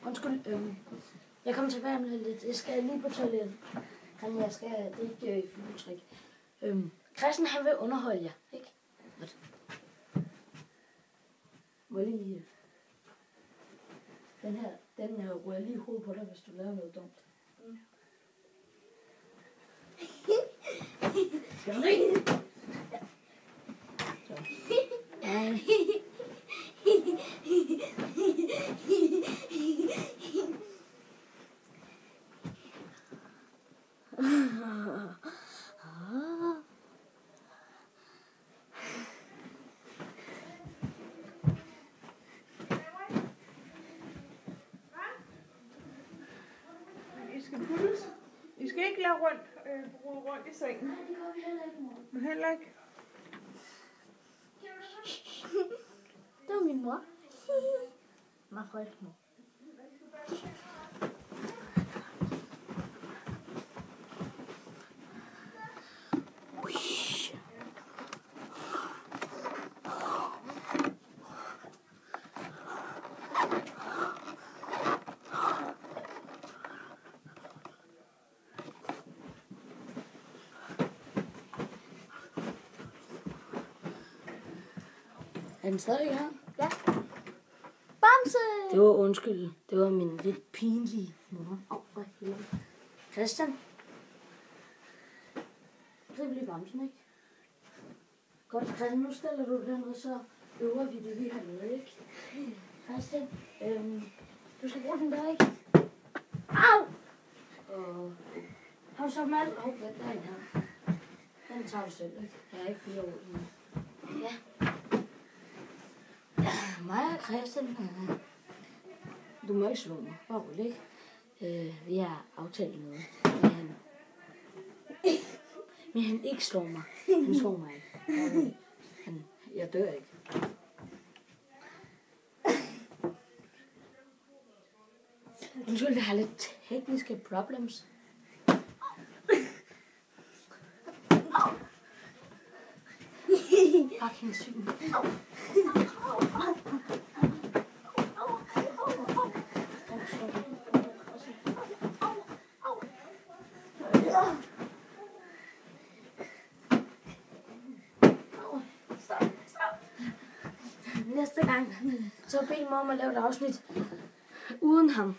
Undskyld, jeg kommer tilbage med lidt. Jeg skal lige på toilettet. Men jeg skal, det er ikke flytrik. Christian, han vil underholde jer, ikke? What? Må jeg lige... Den rører lige i hovedet på dig, hvis du laver noget dumt. Skal du ikke? Så. Nej. I skal ikke lade rundt i sengen. Nej, det går vi heller ikke, mor. Men heller ikke. Det var min mor. Meget frisk, mor. Er den stadig her? Ja. Bamse! Det var undskyld. Det var min lidt pinlige mor. For helvede. Christian? Det bliver Bamsen, ikke? Godt, Christian, nu stiller du den, og så øver vi det, vi har lavet, ikke? Christian, du skal bruge den der, ikke? Au! Og har du så mal? Okay, der er en her. Den tager du selv, ikke? Jeg er ikke 4 år endnu. Ja. Mig og Christian, du må ikke slå mig, bare roligt, ikke? Vi har aftalt noget, men han ikke slår mig. Han slår mig ikke. Jeg dør ikke. Undskyld, vi har lidt tekniske problems. Fucking syg. Næste gang, så bed mig om at lave et afsnit uden ham.